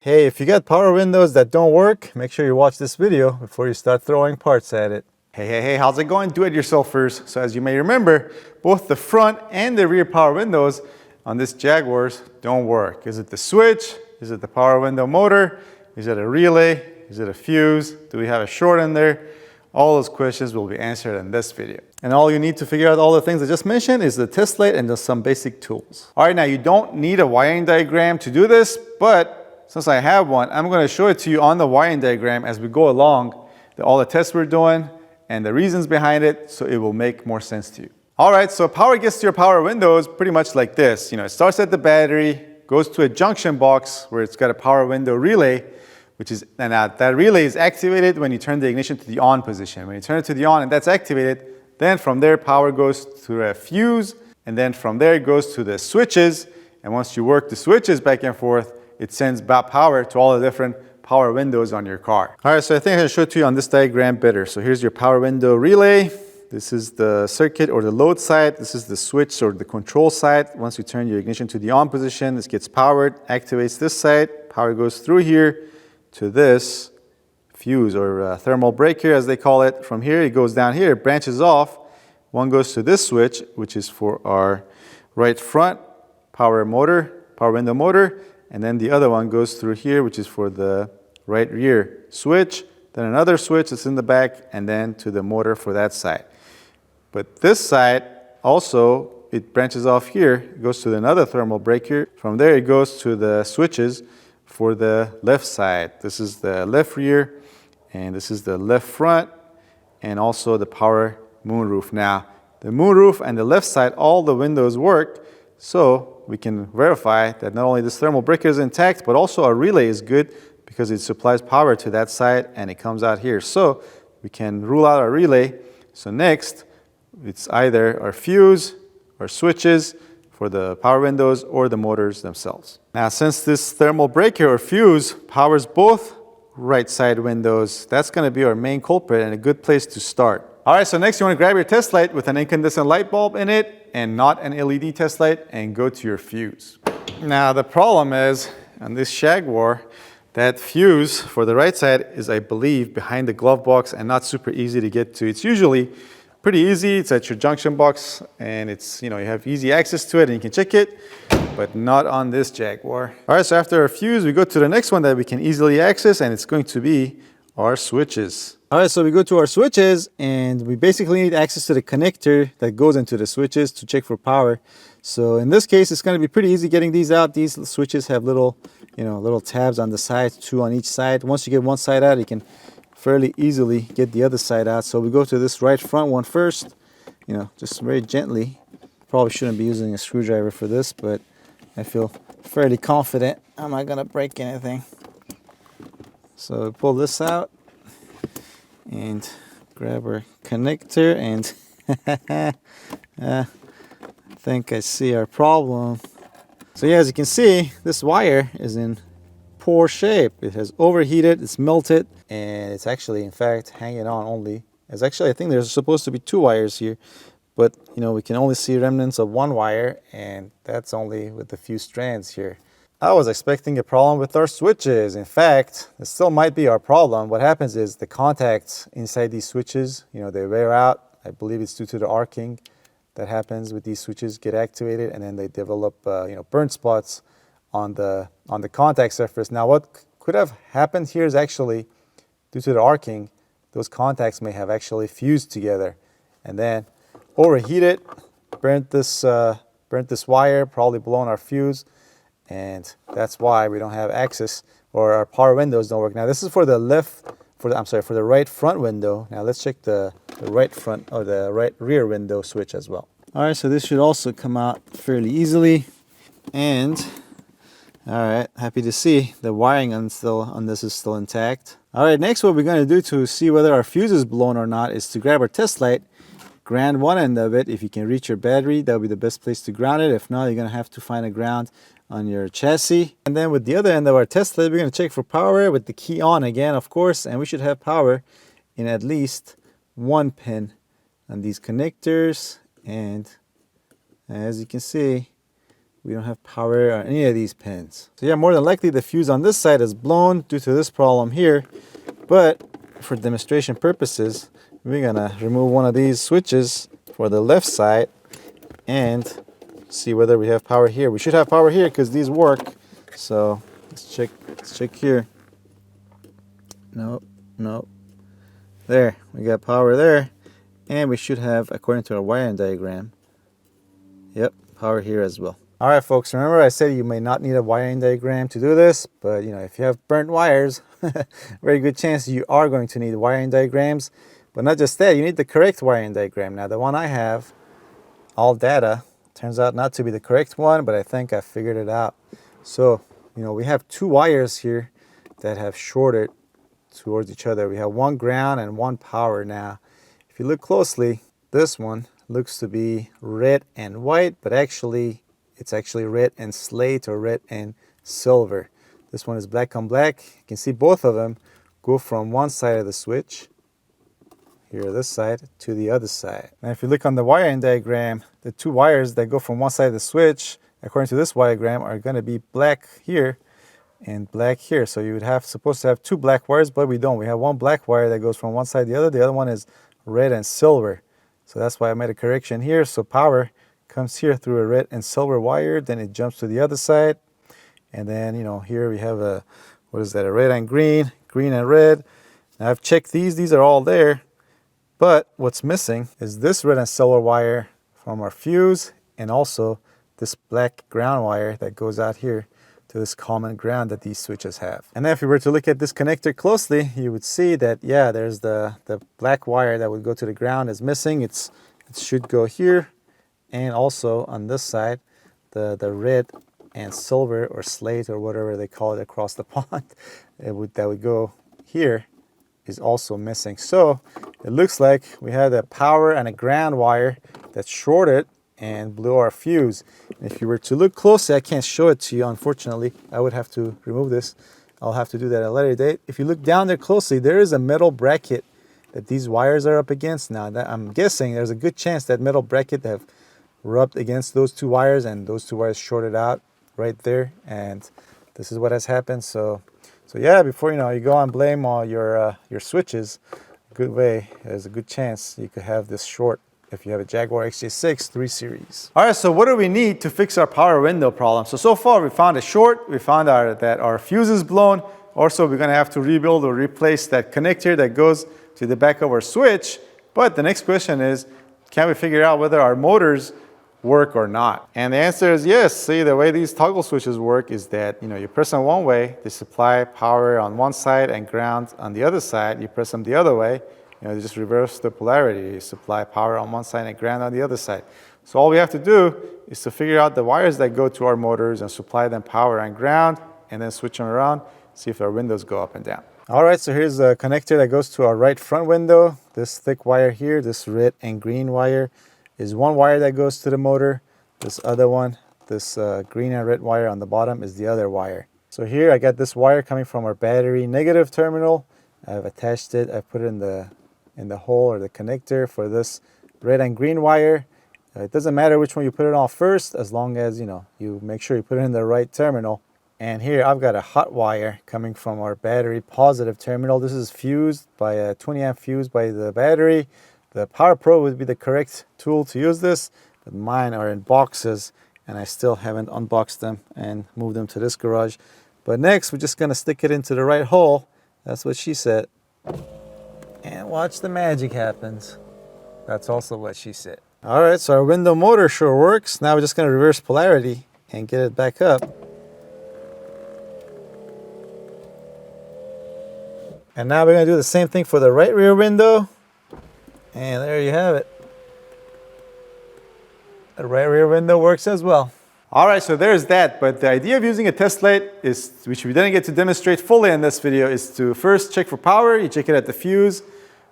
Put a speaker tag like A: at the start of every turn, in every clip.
A: Hey, if you got power windows that don't work, make sure you watch this video before you start throwing parts at it. Hey, how's it going, do-it-yourselfers? So as you may remember, both the front and the rear power windows on this Jaguars don't work. Is it the switch? Is it the power window motor? Is it a relay? Is it a fuse? Do we have a short in there? All those questions will be answered in this video. And all you need to figure out all the things I just mentioned is the test light and just some basic tools. All right, now you don't need a wiring diagram to do this, but since I have one, I'm going to show it to you on the wiring diagram as we go along, all the tests we're doing and the reasons behind it, so it will make more sense to you. All right, so power gets to your power windows pretty much like this. It starts at the battery, goes to a junction box where it's got a power window relay, and that relay is activated when you turn the ignition to the on position. When you turn it to the on and that's activated, then from there power goes to a fuse, and then from there it goes to the switches, and once you work the switches back and forth, it sends back power to all the different power windows on your car. All right, so I think I can show it to you on this diagram better. So here's your power window relay. This is the circuit or the load side. This is the switch or the control side. Once you turn your ignition to the on position, this gets powered, activates this side. Power goes through here to this fuse or thermal breaker as they call it. From here, it goes down here, it branches off. One goes to this switch, which is for our right front power window motor. And then the other one goes through here, which is for the right rear switch. Then another switch that's in the back, and then to the motor for that side. But this side also, it branches off here. It goes to another thermal breaker. From there, it goes to the switches for the left side. This is the left rear, and this is the left front, and also the power moonroof. Now, the moonroof and the left side, all the windows work, so we can verify that not only this thermal breaker is intact, but also our relay is good because it supplies power to that side and it comes out here. So we can rule out our relay. So next, it's either our fuse or switches for the power windows or the motors themselves. Now, since this thermal breaker or fuse powers both right side windows, that's going to be our main culprit and a good place to start. All right, so next you want to grab your test light with an incandescent light bulb in it and not an LED test light and go to your fuse. Now the problem is on this Jaguar, that fuse for the right side is, I believe, behind the glove box and not super easy to get to. It's usually pretty easy. It's at your junction box and it's, you have easy access to it and you can check it, but not on this Jaguar. All right, so after our fuse, we go to the next one that we can easily access, and it's going to be our switches. All right, so we go to our switches and we basically need access to the connector that goes into the switches to check for power. So in this case, it's going to be pretty easy getting these out. These switches have little tabs on the side, 2 on each side. Once you get one side out, you can fairly easily get the other side out. So we go to this right front one first, just very gently. Probably shouldn't be using a screwdriver for this, but I feel fairly confident I'm not going to break anything. So we pull this out and grab our connector, and I think I see our problem. So yeah, as you can see, this wire is in poor shape. It has overheated, it's melted, and it's actually, in fact, hanging on only. As actually, I think there's supposed to be 2 wires here, but we can only see remnants of 1 wire, and that's only with a few strands here. I was expecting a problem with our switches. In fact, it still might be our problem. What happens is the contacts inside these switches, they wear out. I believe it's due to the arcing that happens with these switches get activated, and then they develop, burn spots on the contact surface. Now, what could have happened here is actually due to the arcing, those contacts may have actually fused together, and then overheated, burnt this wire, probably blown our fuse. And that's why we don't have access, or our power windows don't work. Now this is for the for the right front window. Now let's check the right front or the right rear window switch as well. All right, so this should also come out fairly easily. And all right, happy to see the wiring on this is still intact. All right, next what we're going to do to see whether our fuse is blown or not is to grab our test light, ground one end of it. If you can reach your battery, that'll be the best place to ground it. If not, you're going to have to find a ground on your chassis. And then with the other end of our test light, we're going to check for power with the key on again, of course, and we should have power in at least 1 pin on these connectors. And as you can see, we don't have power on any of these pins. So yeah, more than likely the fuse on this side is blown due to this problem here. But for demonstration purposes, we're gonna remove one of these switches for the left side and see whether we have power here. We should have power here because these work. So let's check here. Nope, nope. There, we got power there. And we should have, according to our wiring diagram, yep, power here as well. All right, folks, remember I said you may not need a wiring diagram to do this, but you know, if you have burnt wires, very good chance you are going to need wiring diagrams. But not just that, you need the correct wiring diagram. Now, the one I have, all data, turns out not to be the correct one, but I think I figured it out. So, you know, we have two wires here that have shorted towards each other. We have one ground and one power. Now, if you look closely, this one looks to be red and white, but actually it's actually red and slate or red and silver. This one is black on black. You can see both of them go from one side of the switch, here this side, to the other side. Now if you look on the wiring diagram, the two wires that go from one side of the switch, according to this diagram, are going to be black here and black here. So you would have supposed to have two black wires, but we don't. We have one black wire that goes from one side to the other. The other one is red and silver. So that's why I made a correction here. So power comes here through a red and silver wire, then it jumps to the other side. And then, you know, here we have a, what is that, a red and green, green and red. Now I've checked these are all there. But what's missing is this red and silver wire from our fuse, and also this black ground wire that goes out here to this common ground that these switches have. And then if we were to look at this connector closely, you would see that, yeah, there's the black wire that would go to the ground is missing. It should go here, and also on this side, the red and silver or slate or whatever they call it across the pond, that would go here is also missing. So it looks like we had a power and a ground wire that shorted and blew our fuse. And if you were to look closely, I can't show it to you, unfortunately. I would have to remove this. I'll have to do that at a later date. If you look down there closely, there is a metal bracket that these wires are up against. Now, I'm guessing there's a good chance that metal bracket have rubbed against those two wires, and those two wires shorted out right there. And this is what has happened. So yeah, before you go and blame all your switches, there's a good chance you could have this short if you have a Jaguar XJ6 3 Series. All right, so what do we need to fix our power window problem? So far we found a short, we found that our fuse is blown. Also, we're gonna have to rebuild or replace that connector that goes to the back of our switch. But the next question is, can we figure out whether our motors work or not? And the answer is yes. See, the way these toggle switches work is that you press them one way, they supply power on one side and ground on the other side. You press them the other way, they just reverse the polarity. You supply power on one side and ground on the other side. So all we have to do is to figure out the wires that go to our motors and supply them power and ground, and then switch them around, see if our windows go up and down. All right, so here's the connector that goes to our right front window. This thick wire here, this red and green wire, is one wire that goes to the motor. This other one, this green and red wire on the bottom, is the other wire. So here I got this wire coming from our battery negative terminal. I've attached it, I put it in the hole or the connector for this red and green wire. It doesn't matter which one you put it on first, as long as you make sure you put it in the right terminal. And here I've got a hot wire coming from our battery positive terminal. This is fused by a 20 amp fuse by the battery. The Power Pro would be the correct tool to use this, but mine are in boxes and I still haven't unboxed them and moved them to this garage. But next we're just gonna stick it into the right hole. That's what she said. And watch the magic happens. That's also what she said. All right, so our window motor sure works. Now we're just gonna reverse polarity and get it back up. And now we're gonna do the same thing for the right rear window. And there you have it. The right rear window works as well. All right, so there's that. But the idea of using a test light is, which we didn't get to demonstrate fully in this video, is to first check for power. You check it at the fuse,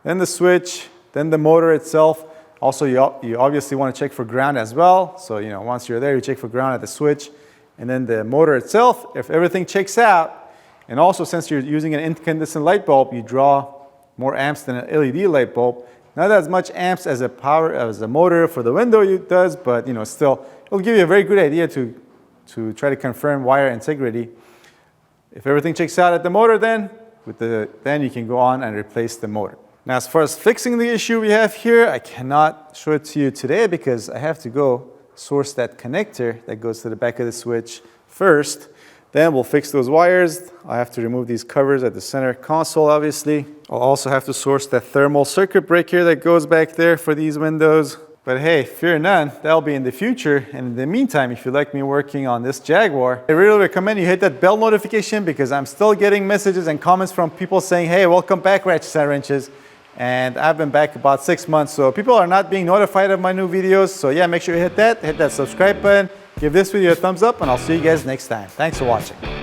A: then the switch, then the motor itself. Also, you obviously want to check for ground as well. So, once you're there, you check for ground at the switch, and then the motor itself. If everything checks out, and also since you're using an incandescent light bulb, you draw more amps than an LED light bulb. Not as much amps as a motor for the window does, but still, it'll give you a very good idea to to try to confirm wire integrity. If everything checks out at the motor, then you can go on and replace the motor. Now, as far as fixing the issue we have here, I cannot show it to you today because I have to go source that connector that goes to the back of the switch first. Then we'll fix those wires. I have to remove these covers at the center console, obviously. I'll also have to source that thermal circuit breaker that goes back there for these windows. But hey, fear none, that'll be in the future. And in the meantime, if you like me working on this Jaguar, I really recommend you hit that bell notification because I'm still getting messages and comments from people saying, hey, welcome back, Ratchets and Wrenches. And I've been back about 6 months, so people are not being notified of my new videos. So yeah, make sure you hit that subscribe button, give this video a thumbs up, and I'll see you guys next time. Thanks for watching.